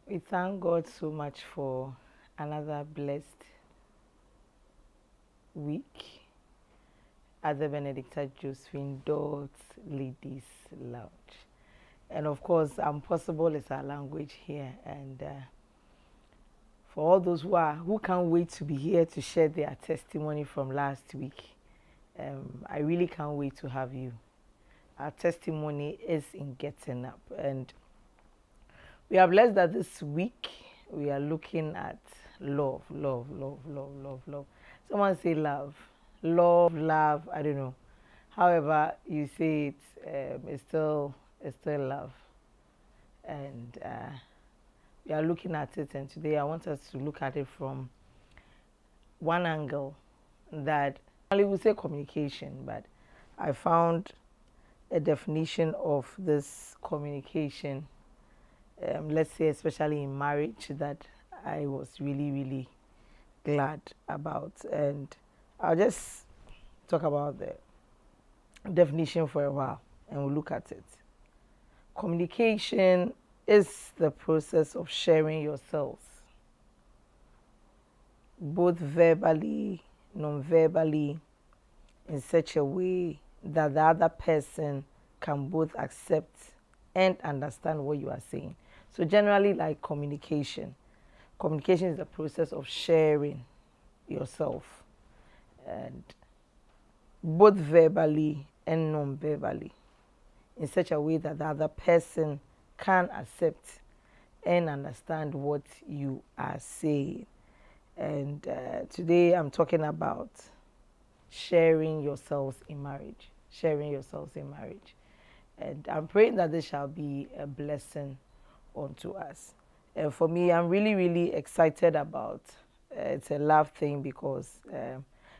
We thank God so much for another blessed week at the Benedicta Josephine Dodd Ladies Lounge. And of course, Possible is our language here. And for all those who can't wait to be here to share their testimony from last week, I really can't wait to have you. Our testimony is in getting up. And we are blessed that this week we are looking at love. Someone say love. Love, I don't know. However you say it, it's still love. And we are looking at it, and today I want us to look at it from one angle that we will say communication, but I found a definition of this communication, let's say especially in marriage, that I was really glad about. And I'll just talk about the definition for a while and we'll look at it. Communication is the process of sharing yourselves, both verbally, non-verbally, in such a way that the other person can both accept and understand what you are saying. So generally, like communication is the process of sharing yourself, and both verbally and non-verbally, in such a way that the other person can accept and understand what you are saying. And today I'm talking about sharing yourselves in marriage. And I'm praying that this shall be a blessing unto us. And for me, I'm really excited about it's a love thing, because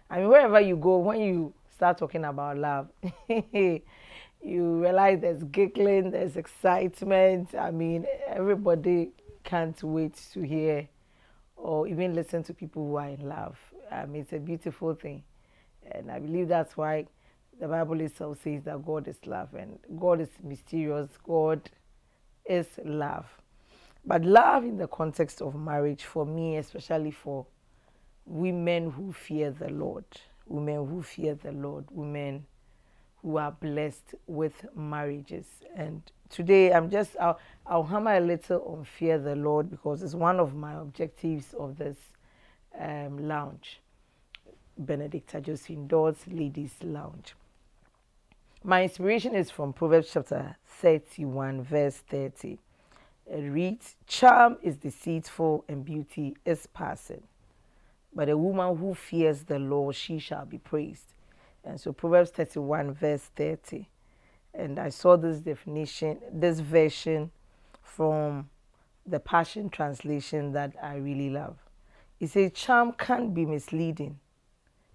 wherever you go, when you start talking about love, you realize there's giggling, there's excitement. Everybody can't wait to hear or even listen to people who are in love. It's a beautiful thing. And I believe that's why the Bible itself says that God is love, and God is mysterious. God is love. But love in the context of marriage, for me, especially for women who fear the Lord, women who are blessed with marriages. And today I'll hammer a little on fear the Lord, because it's one of my objectives of this lounge, Benedicta Josephine Dodd's Ladies Lounge. My inspiration is from Proverbs chapter 31, verse 30. It reads, "Charm is deceitful and beauty is passing, but a woman who fears the Lord, she shall be praised." And so Proverbs 31, verse 30. And I saw this version from the Passion Translation that I really love. It says, "Charm can be misleading,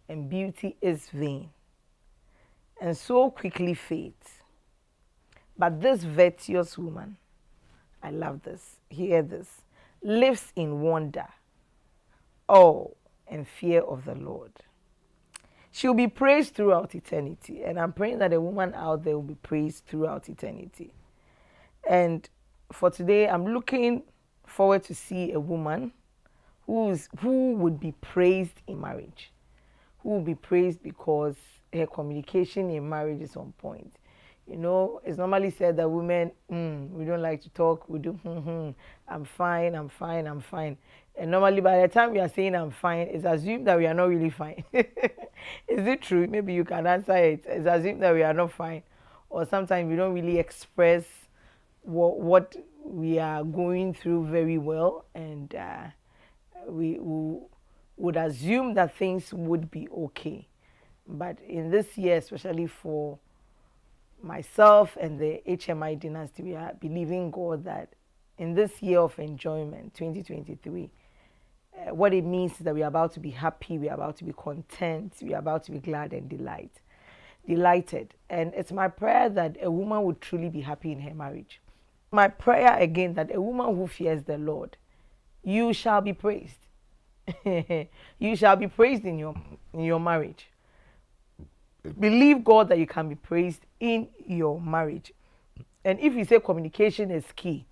and beauty is vain, and so quickly fades. But this virtuous woman," I love this, hear this, "lives in wonder, awe, and fear of the Lord. She'll be praised throughout eternity." And I'm praying that a woman out there will be praised throughout eternity. And for today, I'm looking forward to see a woman who would be praised in marriage, who will be praised because her communication in marriage is on point. It's normally said that women, we don't like to talk, we do, I'm fine. And normally by the time we are saying I'm fine, it's assumed that we are not really fine. Is it true? Maybe you can answer it. It's assumed that we are not fine. Or sometimes we don't really express what we are going through very well, and we would assume that things would be okay. But in this year, especially for myself and the HMI dynasty, we are believing God that in this year of enjoyment, 2023, what it means is that we are about to be happy, we are about to be content, we are about to be glad and delighted. And it's my prayer that a woman would truly be happy in her marriage. My prayer again, that a woman who fears the Lord, you shall be praised. You shall be praised in your marriage. Believe God that you can be praised in your marriage. And if you say communication is key,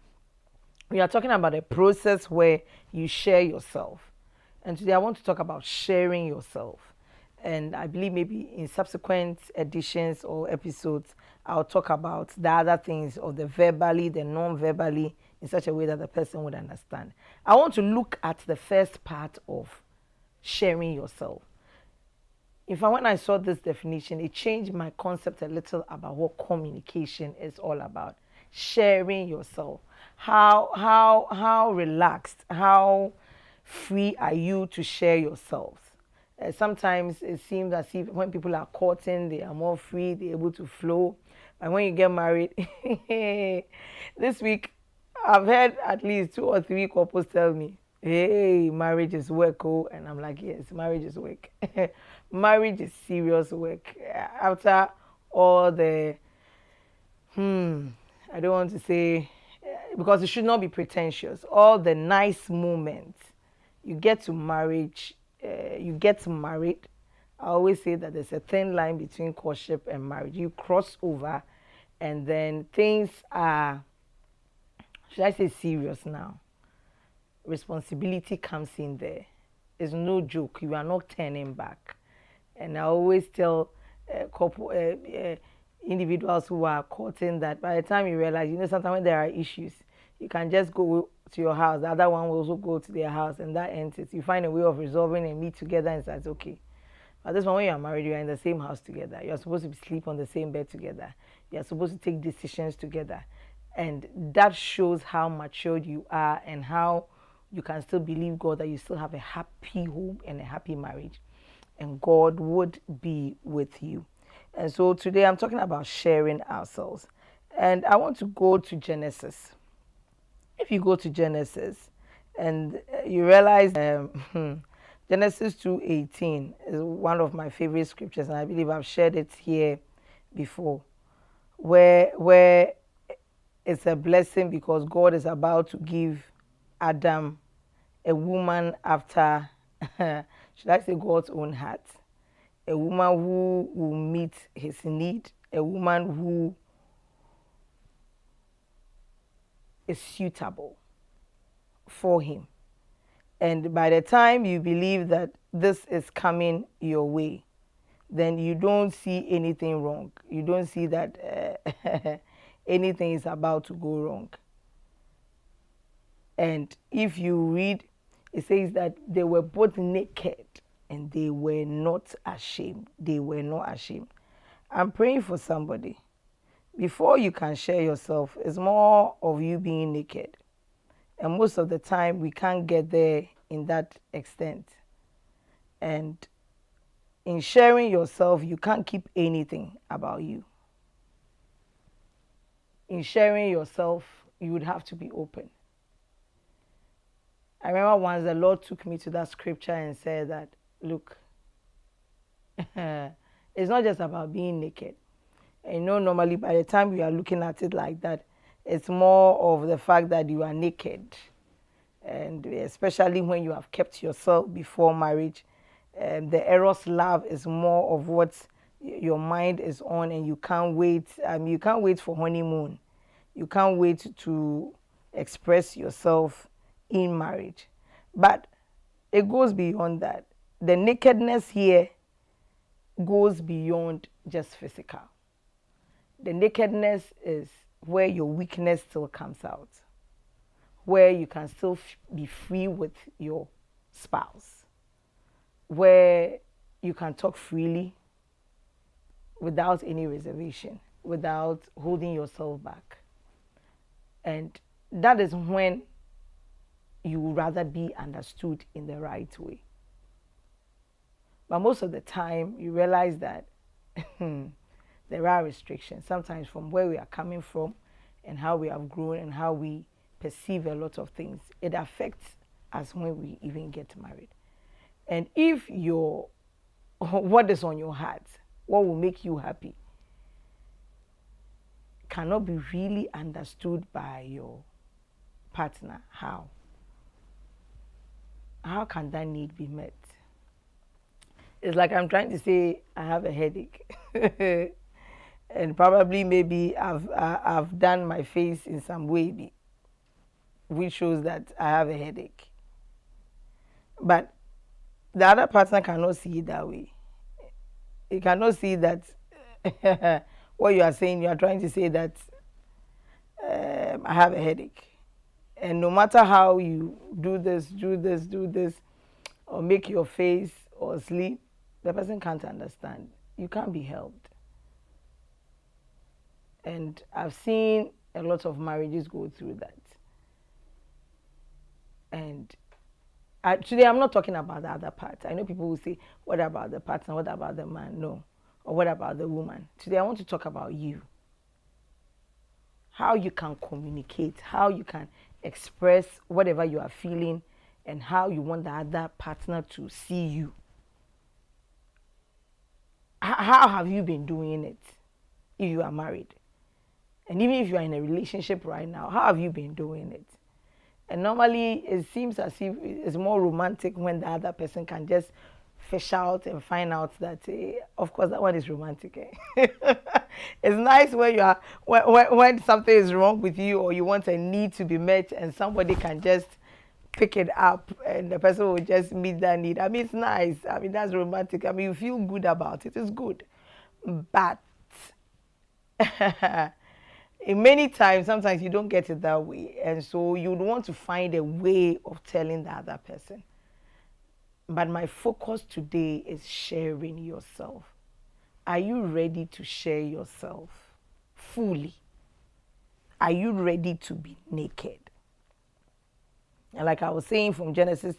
We are talking about a process where you share yourself. And today I want to talk about sharing yourself. And I believe maybe in subsequent editions or episodes, I'll talk about the other things of the verbally, the non verbally, in such a way that the person would understand. I want to look at the first part of sharing yourself. In fact, when I saw this definition, it changed my concept a little about what communication is all about. Sharing yourself. How relaxed, how free are you to share yourself? Sometimes it seems as if when people are courting, they are more free, they're able to flow. But when you get married, this week I've heard at least 2 or 3 couples tell me, hey, marriage is work, oh, and I'm like, yes, marriage is work. Marriage is serious work. After all the, I don't want to say, because it should not be pretentious, all the nice moments, you get to marriage, you get married. I always say that there's a thin line between courtship and marriage. You cross over, and then things are, should I say, serious now. Responsibility comes in there. It's no joke. You are not turning back. And I always tell individuals who are courting that by the time you realize, sometimes when there are issues, you can just go to your house. The other one will also go to their house, and that ends it. You find a way of resolving and meet together, and it's okay. But this one, when you are married, you are in the same house together. You are supposed to sleep on the same bed together. You are supposed to take decisions together. And that shows how matured you are and how you can still believe God that you still have a happy home and a happy marriage. And God would be with you. And so today I'm talking about sharing ourselves. And I want to go to Genesis. If you go to Genesis and you realize Genesis 2:18 is one of my favorite scriptures, and I believe I've shared it here before, where it's a blessing because God is about to give Adam a woman after, should I say, God's own heart, a woman who will meet his need, a woman who is suitable for him. And by the time you believe that this is coming your way, then you don't see anything wrong. You don't see that anything is about to go wrong. And if you read, it says that they were both naked and they were not ashamed. They were not ashamed. I'm praying for somebody. Before you can share yourself, it's more of you being naked. And most of the time, we can't get there in that extent. And in sharing yourself, you can't keep anything about you. In sharing yourself, you would have to be open. I remember once the Lord took me to that scripture and said that, look, it's not just about being naked. And normally by the time we are looking at it like that, it's more of the fact that you are naked. And especially when you have kept yourself before marriage, the eros love is more of what your mind is on, and you can't wait. You can't wait for honeymoon. You can't wait to express yourself in marriage. But it goes beyond that. The nakedness here goes beyond just physical. The nakedness is where your weakness still comes out, where you can still be free with your spouse, where you can talk freely without any reservation, without holding yourself back. And that is when you would rather be understood in the right way. But most of the time, you realize that there are restrictions, sometimes from where we are coming from and how we have grown and how we perceive a lot of things. It affects us when we even get married. And if what is on your heart, what will make you happy, cannot be really understood by your partner, how can that need be met? It's like I'm trying to say I have a headache. And probably maybe I've done my face in some way. which shows that I have a headache. But the other partner cannot see it that way. He cannot see that what you are saying, you are trying to say that I have a headache. And no matter how you do this, or make your face or sleep, the person can't understand. You can't be helped. And I've seen a lot of marriages go through that. And today I'm not talking about the other part. I know people will say, what about the partner? What about the man? No. Or what about the woman? Today I want to talk about you. How you can communicate, how you can express whatever you are feeling, and how you want the other partner to see you. How have you been doing it if you are married? And even if you are in a relationship right now, how have you been doing it? And normally it seems as if it's more romantic when the other person can just fish out and find out that, of course, that one is romantic. It's nice when you are when something is wrong with you or you want a need to be met and somebody can just pick it up and the person will just meet that need. I mean, it's nice. I mean, that's romantic. I mean, you feel good about it. It's good. But many times, sometimes you don't get it that way. And so you would want to find a way of telling the other person. But my focus today is sharing yourself. Are you ready to share yourself fully? Are you ready to be naked? And like I was saying from Genesis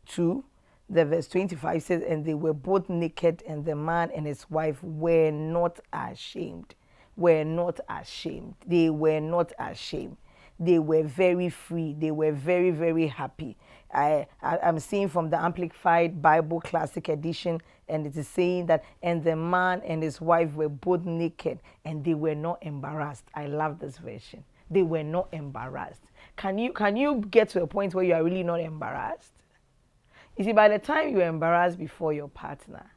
2, the verse 25 says, and they were both naked, and the man and his wife were not ashamed. Were not ashamed. They were not ashamed. They were very free. They were very, very happy. I'm seeing from the Amplified Bible Classic Edition, and it is saying that, and the man and his wife were both naked, and they were not embarrassed. I love this version. They were not embarrassed. Can you get to a point where you are really not embarrassed? You see, by the time you're embarrassed before your partner,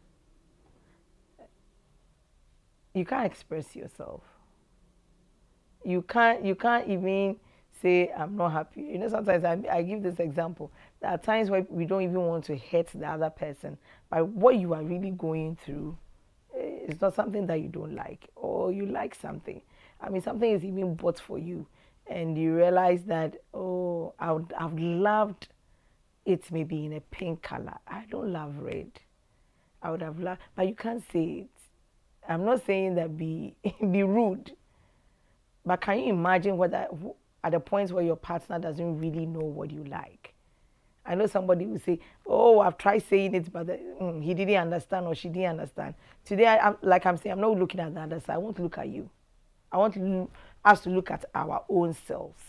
you can't express yourself. You can't even say, I'm not happy. You know, sometimes I give this example. There are times where we don't even want to hurt the other person. But what you are really going through is not something that you don't like, or you like something. I mean, something is even bought for you. And you realize that, oh, I've loved it maybe in a pink color. I don't love red. I would have loved, but you can't say it. I'm not saying that be rude. But can you imagine whether at the point where your partner doesn't really know what you like? I know somebody will say, oh, I've tried saying it, but he didn't understand or she didn't understand. Today, I'm saying, I'm not looking at the other side. I want to look at you. I want us to look at our own selves.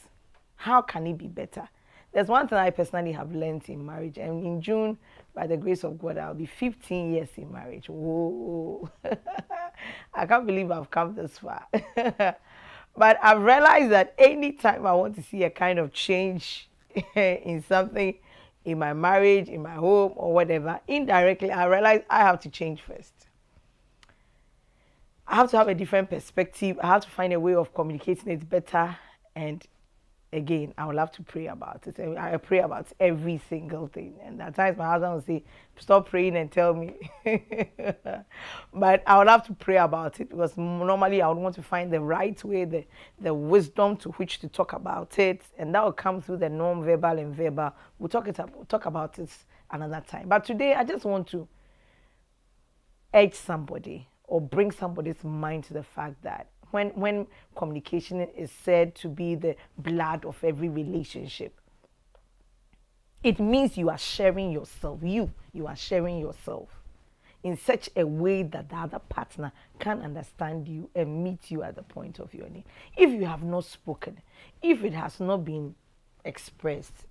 How can it be better? There's one thing I personally have learned in marriage. And in June, by the grace of God, I'll be 15 years in marriage. Whoa. I can't believe I've come this far. But I've realized that anytime I want to see a kind of change in something, in my marriage, in my home, or whatever, indirectly, I realize I have to change first. I have to have a different perspective. I have to find a way of communicating it better. And again, I will have to pray about it. And I pray about every single thing. And at times my husband will say, stop praying and tell me. But I will have to pray about it, because normally I would want to find the right way, the wisdom to which to talk about it. And that will come through the non-verbal and verbal. We'll talk about it another time. But today I just want to urge somebody or bring somebody's mind to the fact that when communication is said to be the blood of every relationship, it means you are sharing yourself. You are sharing yourself in such a way that the other partner can understand you and meet you at the point of your need. If you have not spoken, if it has not been expressed,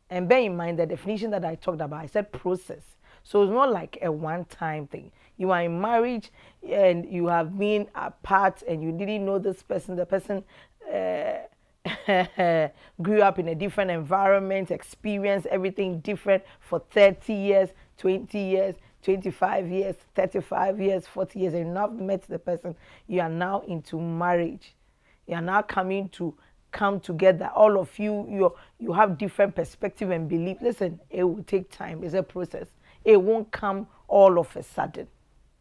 and bear in mind the definition that I talked about, I said process. So it's not like a one-time thing. You are in marriage and you have been apart and you didn't know this person. The person grew up in a different environment, experienced everything different for 30 years, 20 years, 25 years, 35 years, 40 years, and you've not met the person. You are now into marriage. You are now coming to come together. All of you have different perspective and belief. Listen, it will take time. It's a process. It won't come all of a sudden.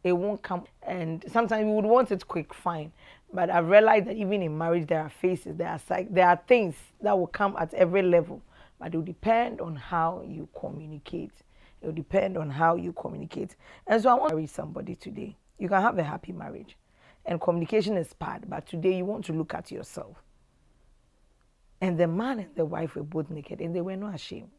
It won't come. And sometimes we would want it quick, fine. But I've realized that even in marriage, there are phases, there are things that will come at every level. But it will depend on how you communicate. It will depend on how you communicate. And so I want to marry somebody today. You can have a happy marriage. And communication is part. But today you want to look at yourself. And the man and the wife were both naked and they were not ashamed.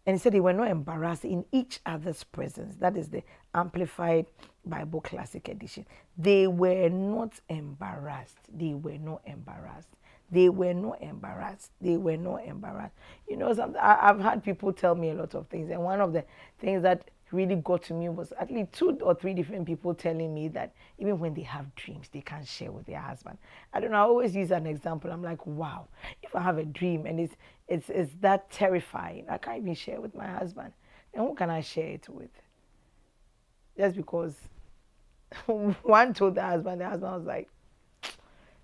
And he said they were not embarrassed in each other's presence. That is the Amplified Bible Classic Edition. They were not embarrassed. They were not embarrassed. They were not embarrassed. They were not embarrassed. You know, I've had people tell me a lot of things. And one of the things that really got to me was at least 2 or 3 different people telling me that even when they have dreams, they can't share with their husband. I don't know, I always use an example. I'm like, wow, if I have a dream and it's that terrifying, I can't even share with my husband. And who can I share it with? Just because one told the husband was like,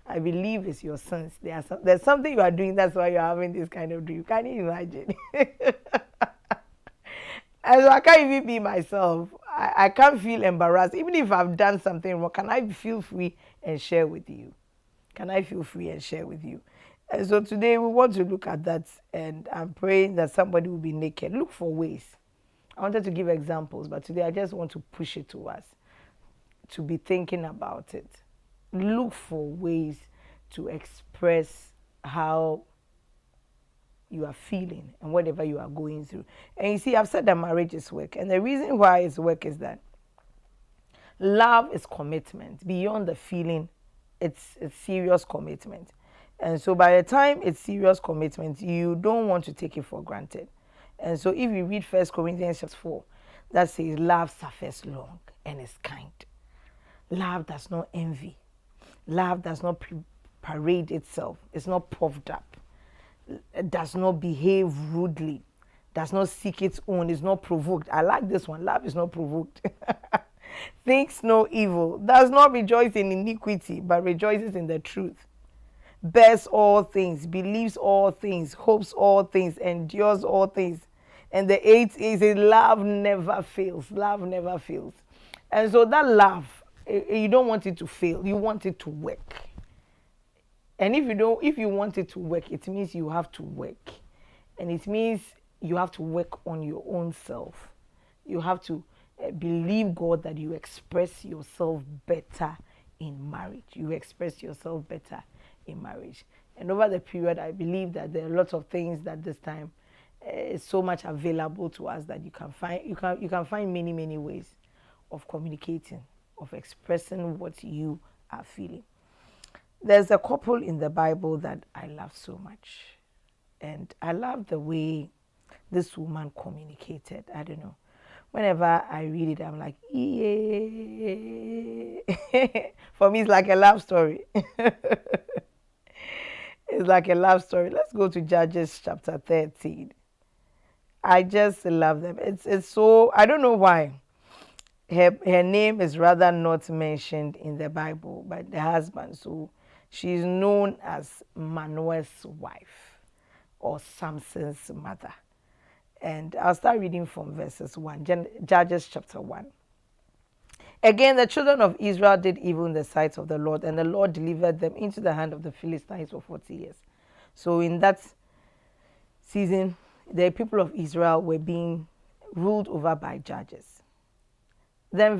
I believe it's your sons. There's something you are doing, that's why you're having this kind of dream. Can you imagine? And so I can't even be myself. I can't feel embarrassed. Even if I've done something wrong, can I feel free and share with you? Can I feel free and share with you? And so today we want to look at that, and I'm praying that somebody will be naked. Look for ways. I wanted to give examples, but today I just want to push it to us, to be thinking about it. Look for ways to express how you are feeling and whatever you are going through. And you see, I've said that marriage is work. And the reason why it's work is that love is commitment. Beyond the feeling, it's serious commitment. And so by the time it's serious commitment, you don't want to take it for granted. And so if you read 1 Corinthians 4, that says love suffers long and is kind. Love does not envy. Love does not parade itself. It's not puffed up. Does not behave rudely, does not seek its own, is not provoked. I like this one. Love is not provoked. Thinks no evil, does not rejoice in iniquity, but rejoices in the truth. Bears all things, believes all things, hopes all things, endures all things. And the 8th is love never fails. Love never fails. And so that love, you don't want it to fail. You want it to work. And if you want it to work, it means you have to work. And it means you have to work on your own self. You have to believe God that you express yourself better in marriage. You express yourself better in marriage. And over the period, I believe that there are lots of things that this time is so much available to us that you can find many, many ways of communicating, of expressing what you are feeling. There's a couple in the Bible that I love so much. And I love the way this woman communicated. I don't know. Whenever I read it, I'm like, yeah. For me, it's like a love story. It's like a love story. Let's go to Judges chapter 13. I just love them. It's so, I don't know why. Her name is rather not mentioned in the Bible, but the husband. So she's known as Manoah's wife or Samson's mother. And I'll start reading from verses 1, Judges chapter 1. Again, the children of Israel did evil in the sight of the Lord, and the Lord delivered them into the hand of the Philistines for 40 years. So in that season, the people of Israel were being ruled over by judges. Then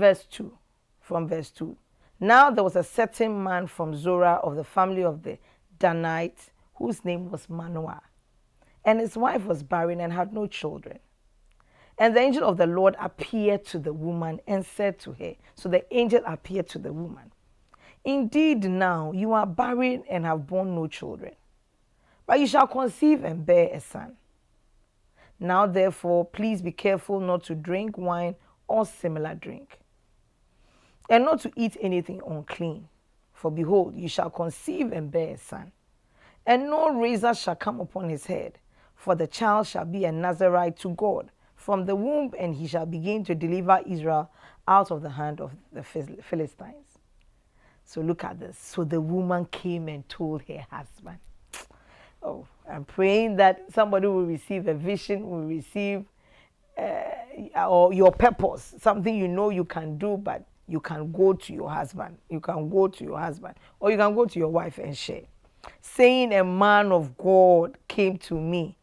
from verse 2. Now there was a certain man from Zorah of the family of the Danites, whose name was Manoah. And his wife was barren and had no children. And the angel of the Lord appeared to the woman and said to her, so the angel appeared to the woman, indeed now you are barren and have borne no children, but you shall conceive and bear a son. Now therefore, please be careful not to drink wine or similar drink, and not to eat anything unclean. For behold, you shall conceive and bear a son, and no razor shall come upon his head, for the child shall be a Nazarite to God from the womb, and he shall begin to deliver Israel out of the hand of the Philistines. So look at this. So the woman came and told her husband. Oh, I'm praying that somebody will receive a vision, will receive or your purpose, something you know you can do, but you can go to your husband. You can go to your husband, or you can go to your wife and share. Saying, a man of God came to me,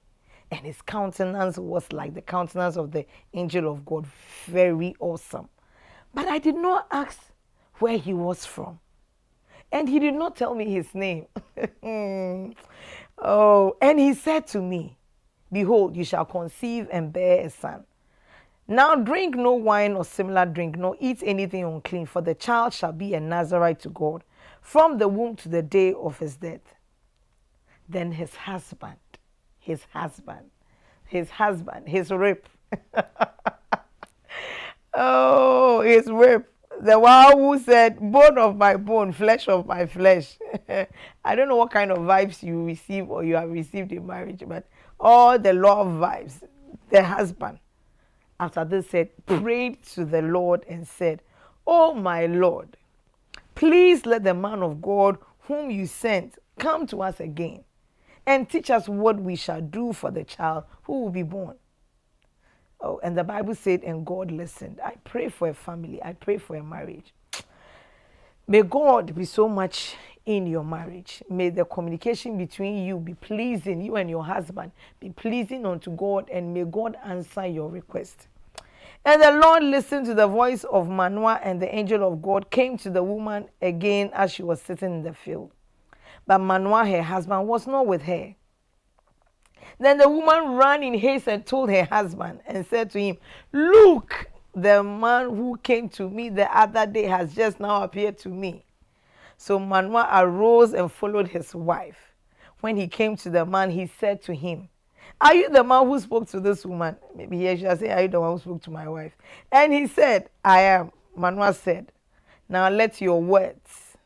and his countenance was like the countenance of the angel of God, very awesome. But I did not ask where he was from, and he did not tell me his name. Oh, and he said to me, behold, you shall conceive and bear a son. Now drink no wine or similar drink, nor eat anything unclean, for the child shall be a Nazarite to God from the womb to the day of his death. Then his husband, his rib. Oh, his rib. The one who said, bone of my bone, flesh of my flesh. I don't know what kind of vibes you receive or you have received in marriage, but all the love vibes. The husband, after this, said, prayed to the Lord and said, oh my Lord, please let the man of God whom you sent come to us again and teach us what we shall do for the child who will be born. Oh, and the Bible said, and God listened. I pray for a family. I pray for a marriage. May God be so much in your marriage. May the communication between you be pleasing, you and your husband, be pleasing unto God, and may God answer your request. And the Lord listened to the voice of Manoah, and the angel of God came to the woman again as she was sitting in the field. But Manoah, her husband, was not with her. Then the woman ran in haste and told her husband and said to him, look, the man who came to me the other day has just now appeared to me. So Manoah arose and followed his wife. When he came to the man, he said to him, are you the man who spoke to this woman? Maybe he should say, are you the one who spoke to my wife? And he said, I am. Manoah said, now let your words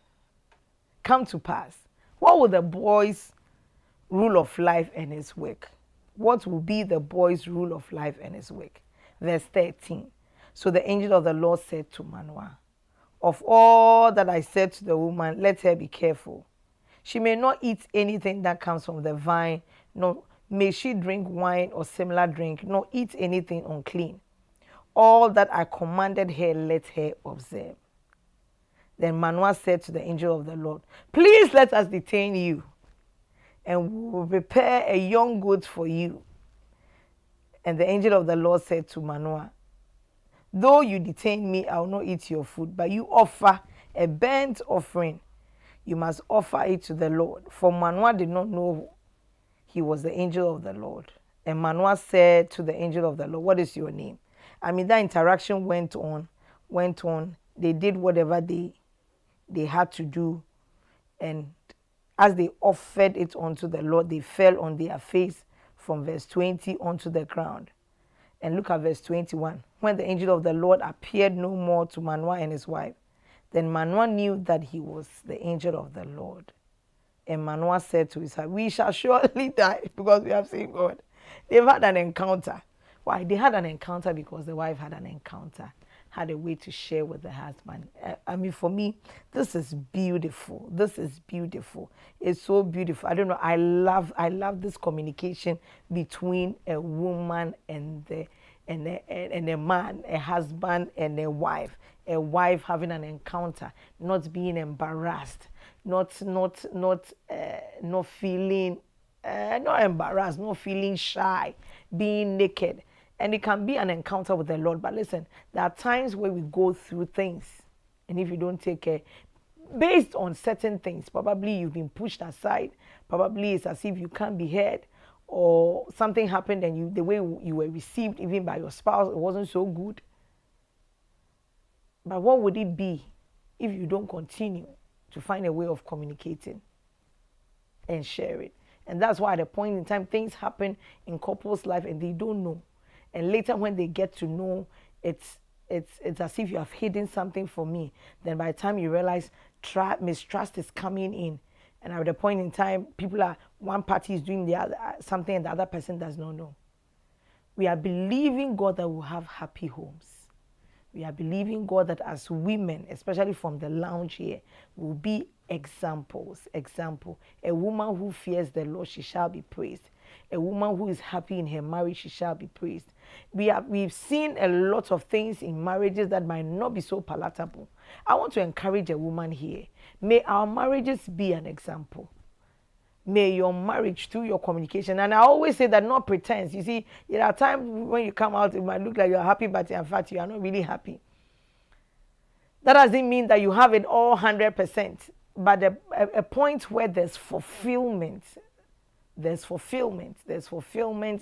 come to pass. What will the boy's rule of life and his work? What will be the boy's rule of life and his work? Verse 13. So the angel of the Lord said to Manoah, of all that I said to the woman, let her be careful. She may not eat anything that comes from the vine, nor may she drink wine or similar drink, nor eat anything unclean. All that I commanded her, let her observe. Then Manoah said to the angel of the Lord, please let us detain you, and we will prepare a young goat for you. And the angel of the Lord said to Manoah, though you detain me, I will not eat your food, but you offer a burnt offering. You must offer it to the Lord. For Manoah did not know he was the angel of the Lord. And Manoah said to the angel of the Lord, what is your name? I mean, that interaction went on. They did whatever they had to do. And as they offered it unto the Lord, they fell on their face from verse 20 onto the ground. And look at verse 21. When the angel of the Lord appeared no more to Manoah and his wife, then Manoah knew that he was the angel of the Lord. And Manoah said to his wife, we shall surely die because we have seen God. They've had an encounter. Why? They had an encounter because the wife had an encounter, had a way to share with the husband. I mean, for me, this is beautiful. This is beautiful. It's so beautiful. I don't know. I love this communication between a woman and a man, a husband and a wife. A wife having an encounter, not being embarrassed, not feeling not embarrassed, not feeling shy, being naked. And it can be an encounter with the Lord. But listen, there are times where we go through things, and if you don't take care, based on certain things, probably you've been pushed aside, probably it's as if you can't be heard, or something happened and the way you were received even by your spouse, it wasn't so good. But what would it be if you don't continue to find a way of communicating and share it? And that's why at a point in time, things happen in couples' life and they don't know. And later when they get to know, it's as if you have hidden something from me. Then by the time you realize mistrust is coming in. And at a point in time, one party is doing the other something and the other person does not know. We are believing God that we'll have happy homes. We are believing God that as women, especially from the lounge here, will be examples. Example, a woman who fears the Lord, she shall be praised. A woman who is happy in her marriage, she shall be praised. We've seen a lot of things in marriages that might not be so palatable. I want to encourage a woman here. May our marriages be an example. May your marriage, through your communication, and I always say that not pretense. You see, there are times when you come out, it might look like you're happy, but in fact, you are not really happy. That doesn't mean that you have it all 100%, but a point where there's fulfillment. There's fulfillment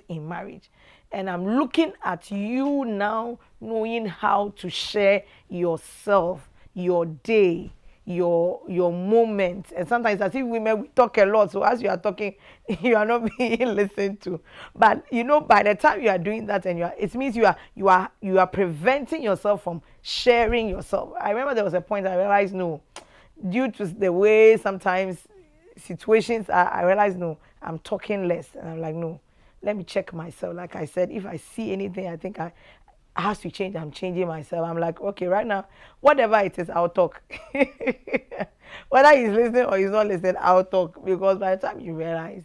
in marriage. And I'm looking at you now, knowing how to share yourself, your day, your moments. And sometimes as if women, we talk a lot, so as you are talking, you are not being listened to. But you know, by the time you are doing that, and it means you are preventing yourself from sharing yourself. I remember there was a point I realized, no, due to the way sometimes situations are, I realized, no, I'm talking less. And I'm like, no, let me check myself. Like I said, if I see anything I think I has to change, I'm changing myself. I'm like, okay, right now, whatever it is, I'll talk. Whether he's listening or he's not listening, I'll talk. Because by the time you realize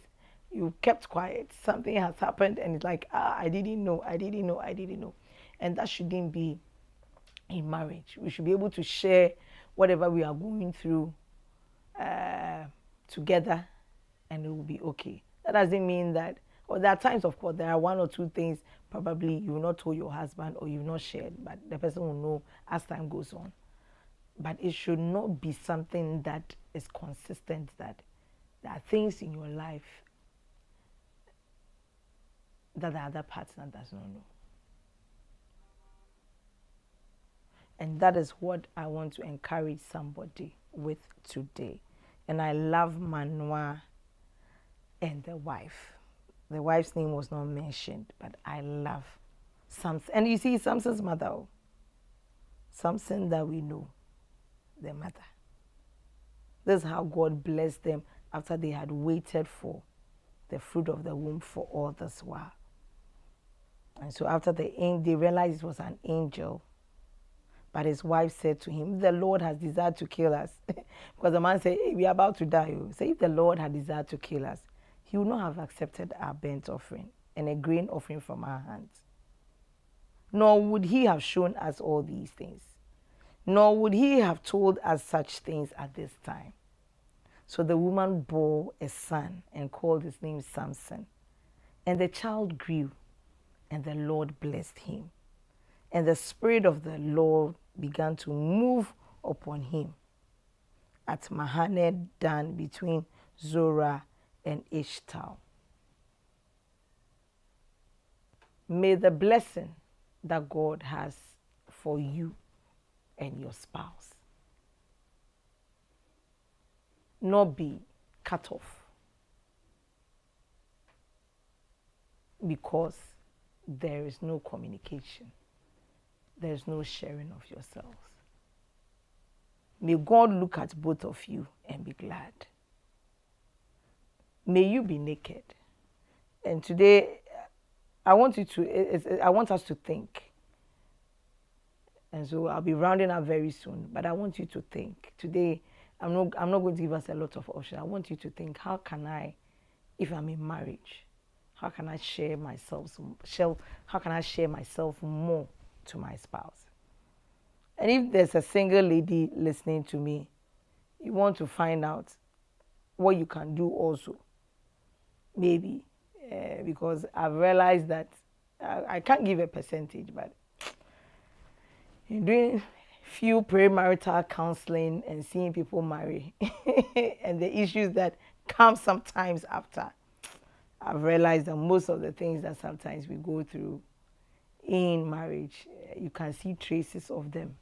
you kept quiet, something has happened, and it's like, I didn't know. And that shouldn't be in marriage. We should be able to share whatever we are going through together, and it will be okay. That doesn't mean that, or there are times, of course, there are one or two things probably you will not told your husband or you've not shared, but the person will know as time goes on. But it should not be something that is consistent, that there are things in your life that the other partner does not know. And that is what I want to encourage somebody with today. And I love Manoah and the wife. The wife's name was not mentioned, but I love Samson. And you see, Samson's mother, Samson that we know, the mother. This is how God blessed them after they had waited for the fruit of the womb for all this while. And so after they realized it was an angel, but his wife said to him, the Lord has desired to kill us. Because the man said, hey, we are about to die. Say, if the Lord had desired to kill us, he would not have accepted our burnt offering and a grain offering from our hands. Nor would he have shown us all these things. Nor would he have told us such things at this time. So the woman bore a son and called his name Samson. And the child grew, and the Lord blessed him. And the Spirit of the Lord began to move upon him at Mahane Dan between Zorah and Eshtaol. May the blessing that God has for you and your spouse not be cut off because there is no communication. There is no sharing of yourselves. May God look at both of you and be glad. May you be naked. And today, I want us to think. And so I'll be rounding up very soon, but I want you to think. Today, I'm not going to give us a lot of options. I want you to think, how can I, if I'm in marriage, how can I share myself more to my spouse? And if there's a single lady listening to me, you want to find out what you can do also. Maybe, because I've realized that I can't give a percentage, but in doing few premarital counseling and seeing people marry and the issues that come sometimes after, I've realized that most of the things that sometimes we go through in marriage, you can see traces of them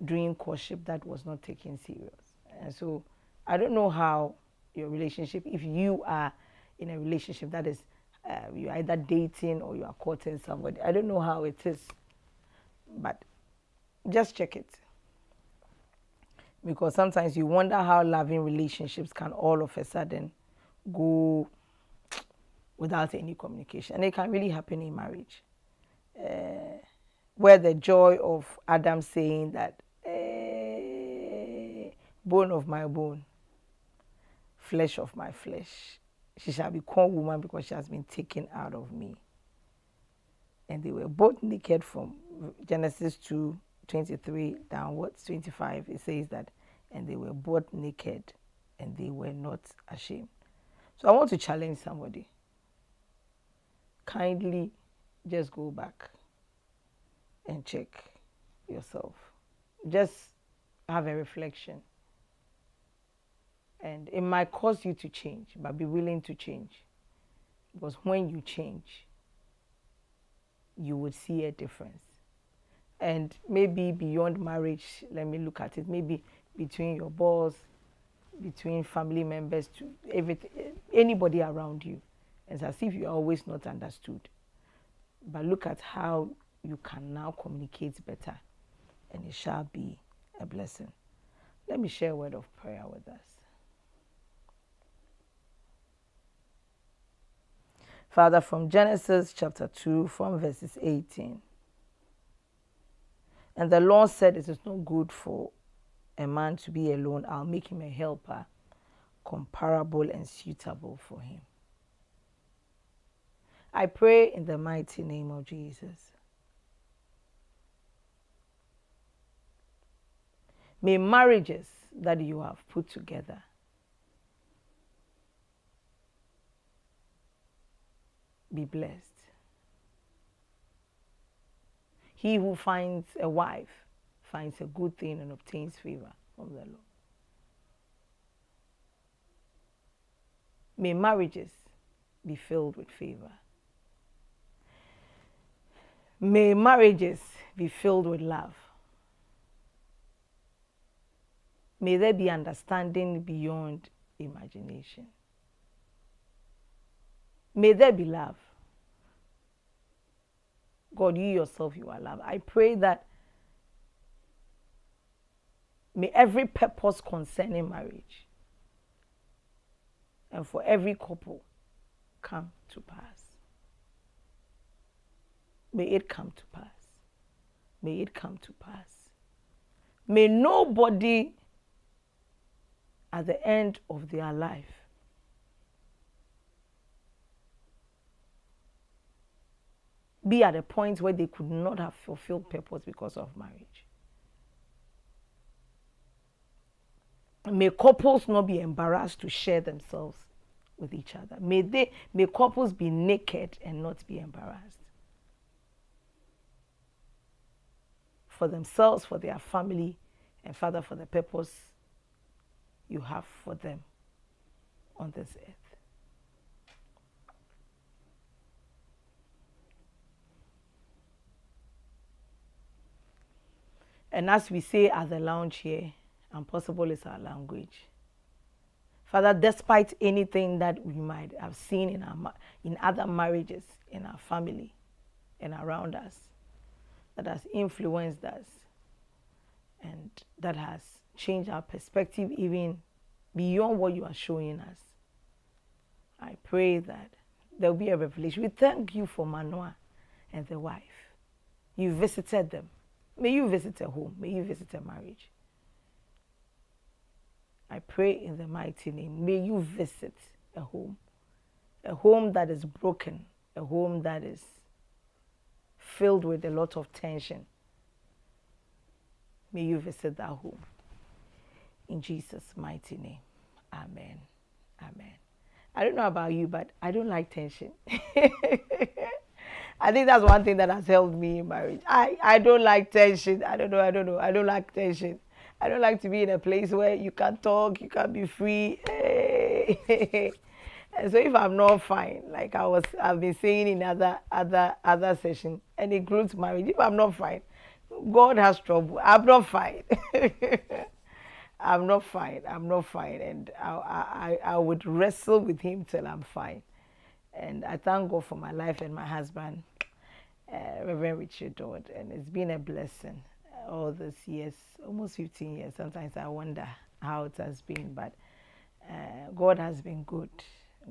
during courtship that was not taken serious. And so I don't know how your relationship, if you are in a relationship that is, you're either dating or you are courting somebody, I don't know how it is, but just check it. Because sometimes you wonder how loving relationships can all of a sudden go without any communication. And it can really happen in marriage. Where the joy of Adam saying that, bone of my bone, flesh of my flesh. She shall be called woman because she has been taken out of me. And they were both naked from Genesis 2:23 downwards, 25. It says that, and they were both naked and they were not ashamed. So I want to challenge somebody. Kindly just go back and check yourself. Just have a reflection. And it might cause you to change, but be willing to change. Because when you change, you would see a difference. And maybe beyond marriage, let me look at it, maybe between your boss, between family members, to everything, anybody around you. It's as if you are always not understood. But look at how you can now communicate better, and it shall be a blessing. Let me share a word of prayer with us. Father, from Genesis chapter 2, from verses 18. And the Lord said, it is not good for a man to be alone. I'll make him a helper, comparable and suitable for him. I pray in the mighty name of Jesus. May marriages that you have put together be blessed. He who finds a wife finds a good thing and obtains favor from the Lord. May marriages be filled with favor. May marriages be filled with love. May there be understanding beyond imagination. May there be love. God, you yourself, you are love. I pray that may every purpose concerning marriage and for every couple come to pass. May it come to pass. May it come to pass. May nobody at the end of their life be at a point where they could not have fulfilled purpose because of marriage. May couples not be embarrassed to share themselves with each other. May couples be naked and not be embarrassed. For themselves, for their family, and Father, for the purpose you have for them on this earth. And as we say at the lounge here, impossible is our language. Father, despite anything that we might have seen in other marriages, in our family, and around us, that has influenced us and that has changed our perspective even beyond what you are showing us, I pray that there will be a revelation. We thank you for Manoah and the wife. You visited them. May you visit a home. May you visit a marriage. I pray in the mighty name, may you visit a home that is broken, a home that is filled with a lot of tension. May you visit that home. In Jesus' mighty name, amen. Amen. I don't know about you, but I don't like tension. I think that's one thing that has helped me in marriage. I don't like tension. I don't know. I don't like tension. I don't like to be in a place where you can't talk, you can't be free. And so if I'm not fine, like I've been saying in other sessions, and it includes marriage, if I'm not fine, God has trouble. I'm not fine. I'm not fine. And I would wrestle with him till I'm fine. And I thank God for my life and my husband, Reverend Richard Dodd. And it's been a blessing all these years, almost 15 years. Sometimes I wonder how it has been, but God has been good.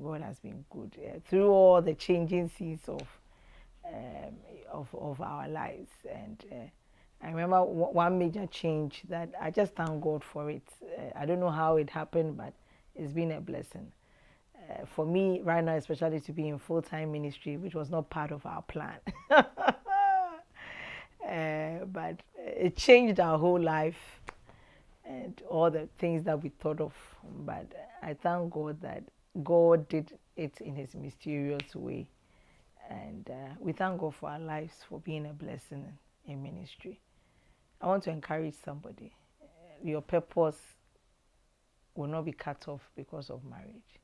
God has been good through all the changing seas of our lives. And I remember one major change that I just thank God for it. I don't know how it happened, but it's been a blessing. For me, right now, especially to be in full time ministry, which was not part of our plan. But it changed our whole life and all the things that we thought of. But I thank God that God did it in His mysterious way. And we thank God for our lives, for being a blessing in ministry. I want to encourage somebody. Your purpose will not be cut off because of marriage.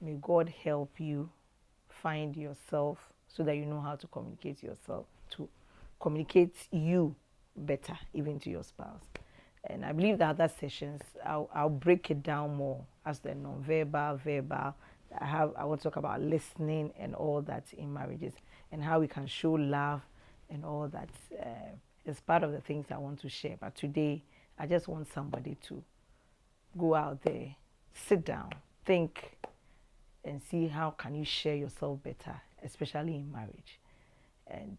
May God help you find yourself so that you know how to communicate yourself, to communicate you better, even to your spouse. And I believe that other sessions, I'll break it down more as the non-verbal, verbal. I want to talk about listening and all that in marriages and how we can show love and all that. It's part of the things I want to share. But today, I just want somebody to go out there, sit down, think, and see how can you share yourself better, especially in marriage. And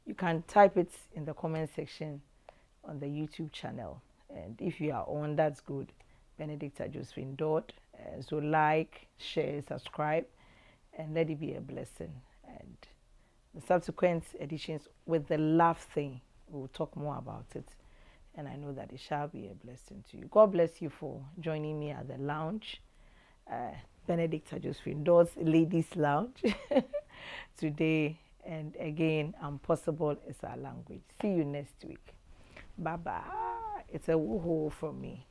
you can type it in the comment section on the YouTube channel. And if you are on, that's good. Benedicta Josephine Dodd. So like, share, subscribe, and let it be a blessing. And the subsequent editions with the love thing, we'll talk more about it. And I know that it shall be a blessing to you. God bless you for joining me at the lounge. Benedicta Josephine Dodd's Ladies Lounge today. And again, possible is our language. See you next week. Bye-bye. It's a woohoo from me.